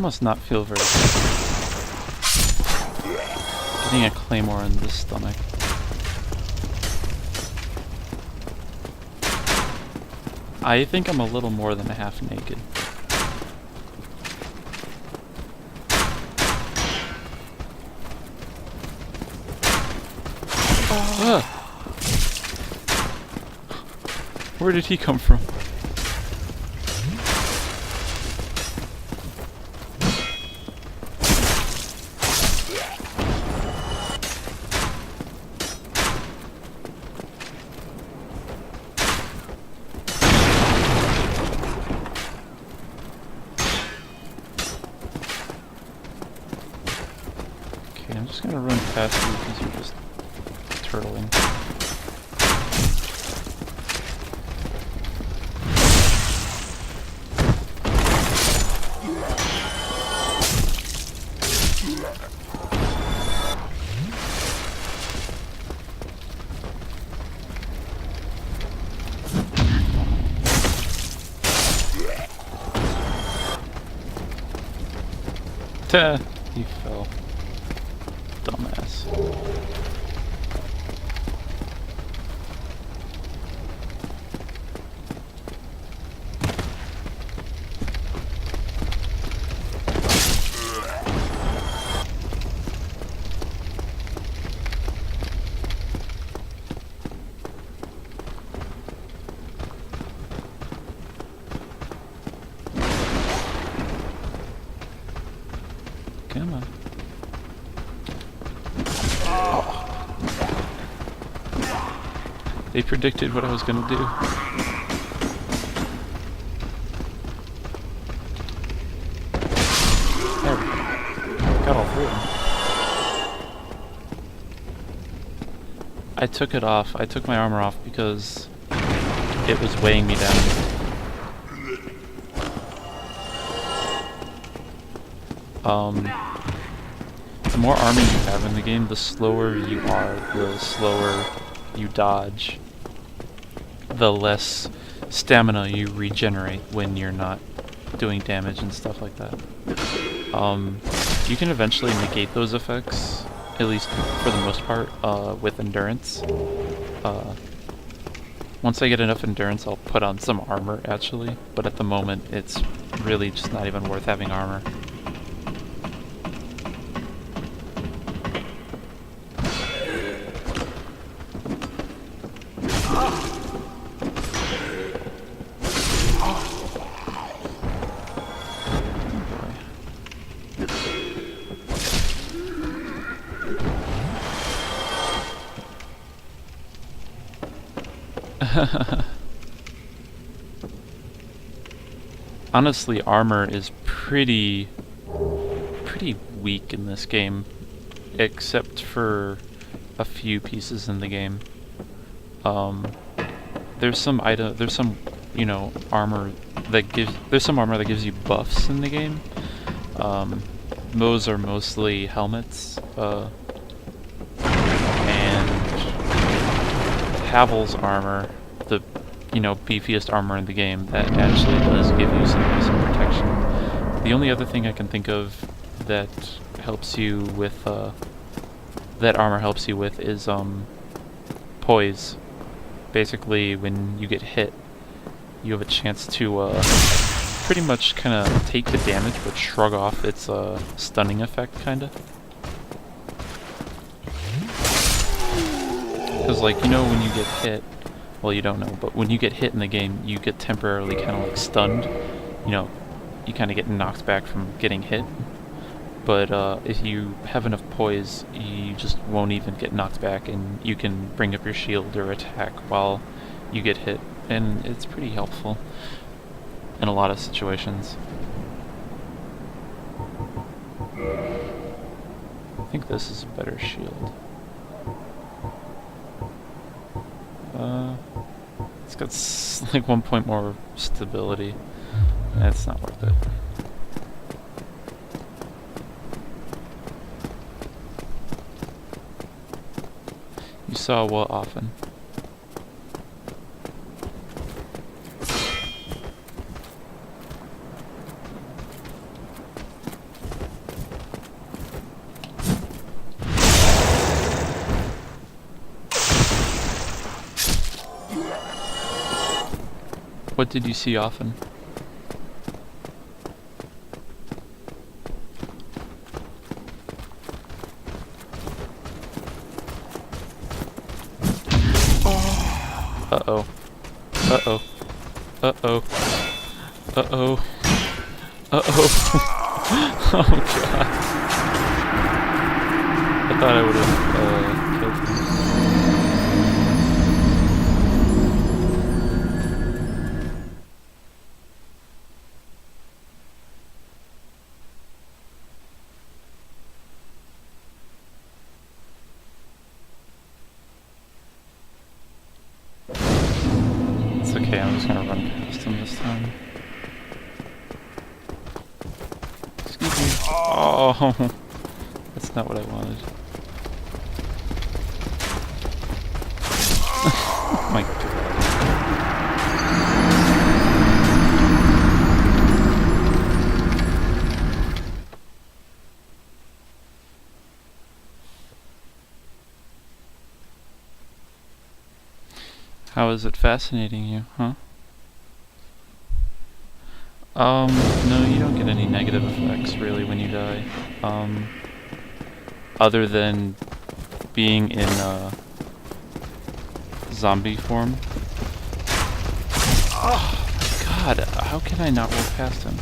must not feel very good. Getting a claymore in the stomach. I think I'm a little more than half naked. Where did he come from? Okay, I'm just gonna run past you because you're just turtling. He fell. Dumbass. Come on. They predicted what I was gonna do. There we go. Got all three of them. I took it off. I took my armor off because it was weighing me down. The more armor you have in the game, the slower you are, the slower you dodge, the less stamina you regenerate when you're not doing damage and stuff like that. You can eventually negate those effects, at least for the most part, with endurance. Once I get enough endurance, I'll put on some armor, actually, but at the moment, it's really just not even worth having armor. Honestly, armor is pretty weak in this game, except for a few pieces in the game. There's some armor that gives you buffs in the game. Those are mostly helmets, and Havel's armor, the beefiest armor in the game, that actually does give you some protection. The only other thing I can think of that helps you with that armor helps you with is poise. Basically, when you get hit, you have a chance to pretty much kind of take the damage but shrug off its stunning effect, kind of. Because, like, when you get hit, well, you don't know, but when you get hit in the game, you get temporarily kind of like stunned. You kind of get knocked back from getting hit. But if you have enough poise, you just won't even get knocked back, and you can bring up your shield or attack while you get hit. And it's pretty helpful in a lot of situations. I think this is a better shield. It's got like 1 point more stability. That's not worth it. You saw what often? What did you see often? Uh-oh. Uh-oh. Uh-oh. Uh-oh. Uh-oh. Oh god. I thought I would've, killed him. It's okay, I'm just gonna run past him this time. Excuse me. Oh, that's not what I wanted. Oh my god. How is it fascinating you, huh? No, you don't get any negative effects really when you die. Other than being in, zombie form. Oh god, how can I not roll past him?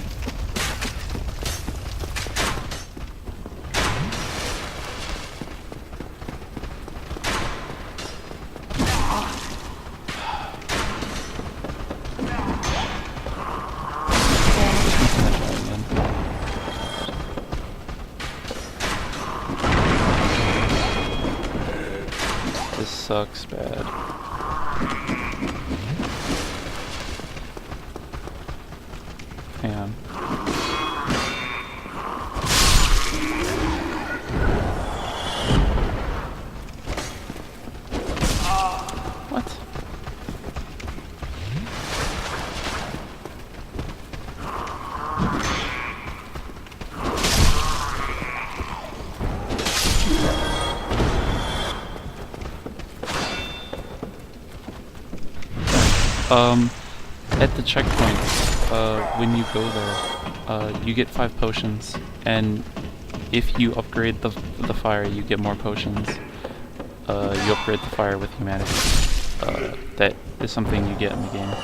This sucks bad. Hang on. What? At the checkpoint, when you go there, you get 5 potions, and if you upgrade the fire, you get more potions. You upgrade the fire with humanity. That is something you get in the game.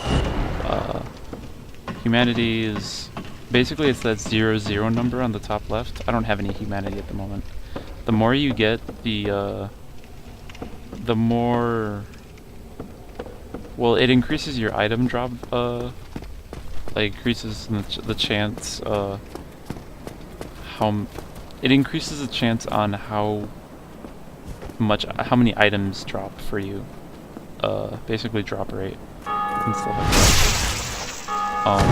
Humanity is... basically it's that 0 number on the top left. I don't have any humanity at the moment. The more you get, the more... well, it increases your item drop, like increases the chance, it increases the chance on how many items drop for you. Basically drop rate and stuff like that.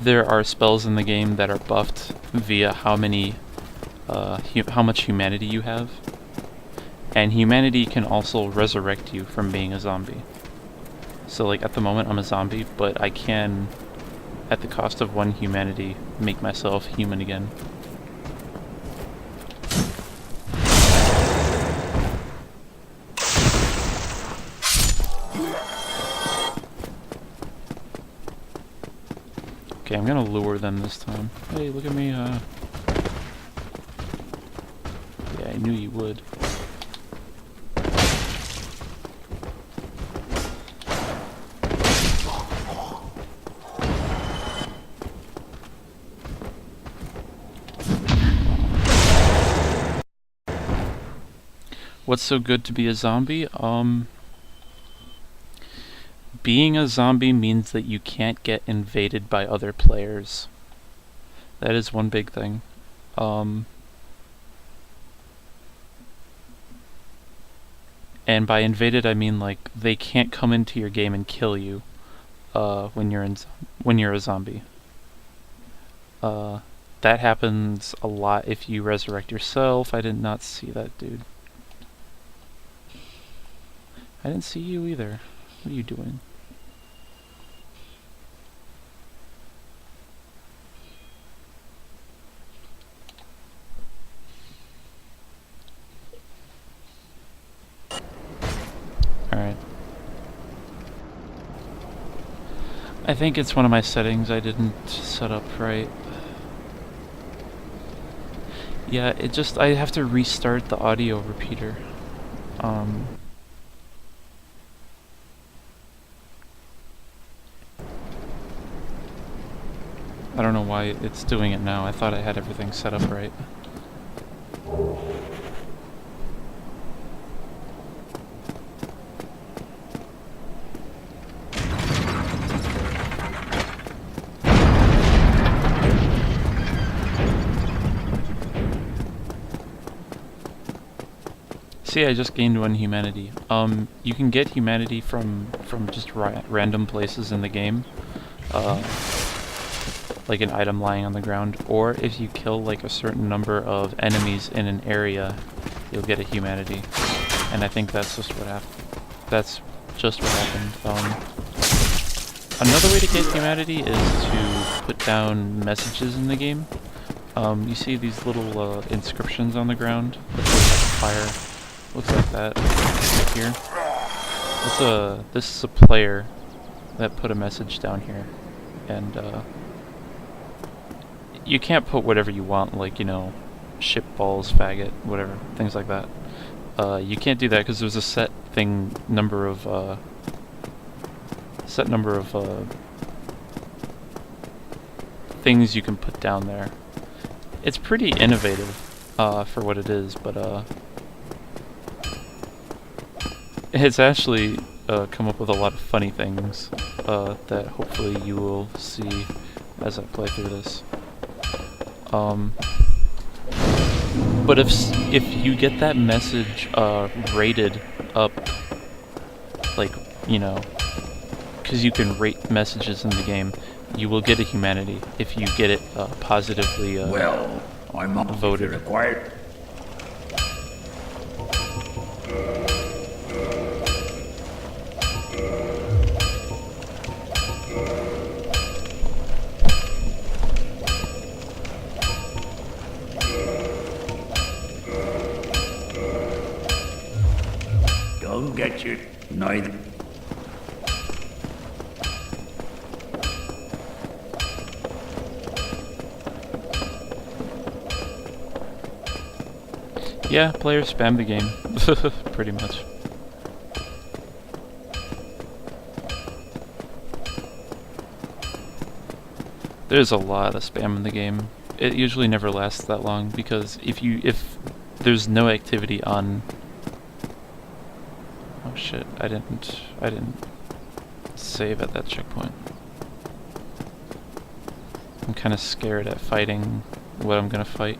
There are spells in the game that are buffed via how much humanity you have. And humanity can also resurrect you from being a zombie. So like at the moment I'm a zombie, but I can, at the cost of 1 humanity, make myself human again. Okay, I'm gonna lure them this time. Hey, look at me, Yeah, I knew you would. What's so good to be a zombie? Being a zombie means that you can't get invaded by other players. That is one big thing. And by invaded I mean like they can't come into your game and kill you when you're a zombie. That happens a lot if you resurrect yourself. I did not see that dude. I didn't see you either. What are you doing? Alright. I think it's one of my settings I didn't set up right. Yeah, I have to restart the audio repeater. I don't know why it's doing it now. I thought I had everything set up right. See, I just gained 1 humanity. You can get humanity from just random places in the game. Like an item lying on the ground, or if you kill like a certain number of enemies in an area, you'll get a humanity. And I think that's just what happened. That's just what happened. Another way to get humanity is to put down messages in the game. You see these little inscriptions on the ground that look like fire. Looks like that right here. This is a player that put a message down here, and you can't put whatever you want, like, you know, ship balls, faggot, whatever, things like that. You can't do that because there's a set number of things you can put down there. It's pretty innovative for what it is, but it's actually come up with a lot of funny things that hopefully you will see as I play through this. But if you get that message rated up, like, you know, because you can rate messages in the game, you will get a humanity if you get it positively well, I'm not voted. Required. Don't get you neither. Yeah, players spam the game, pretty much. There's a lot of spam in the game. It usually never lasts that long because if there's no activity on. Oh shit! I didn't save at that checkpoint. I'm kind of scared at fighting what I'm gonna fight.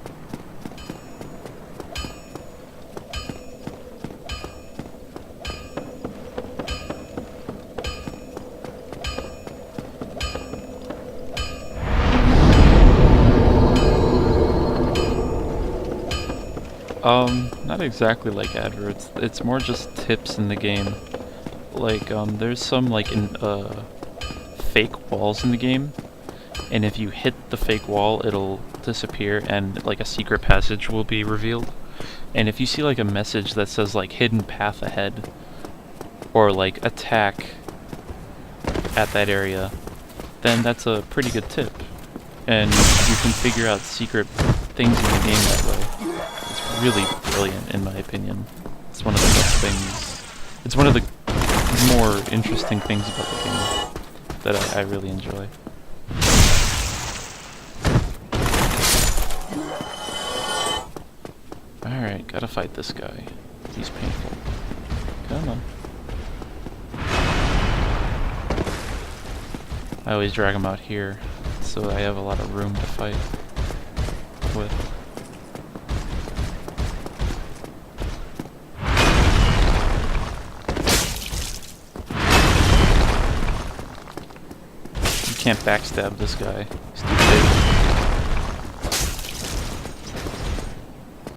Not exactly like adverts. It's more just tips in the game. Like, there's some, like, fake walls in the game, and if you hit the fake wall, it'll disappear, and, like, a secret passage will be revealed. And if you see, like, a message that says, like, hidden path ahead, or, like, attack at that area, then that's a pretty good tip. And you can figure out secret things in the game that way. It's really brilliant, in my opinion. It's one of the best things. It's one of the more interesting things about the game that I really enjoy. Alright, gotta fight this guy. He's painful. Come on. I always drag him out here, so I have a lot of room to fight with. You can't backstab this guy. He's too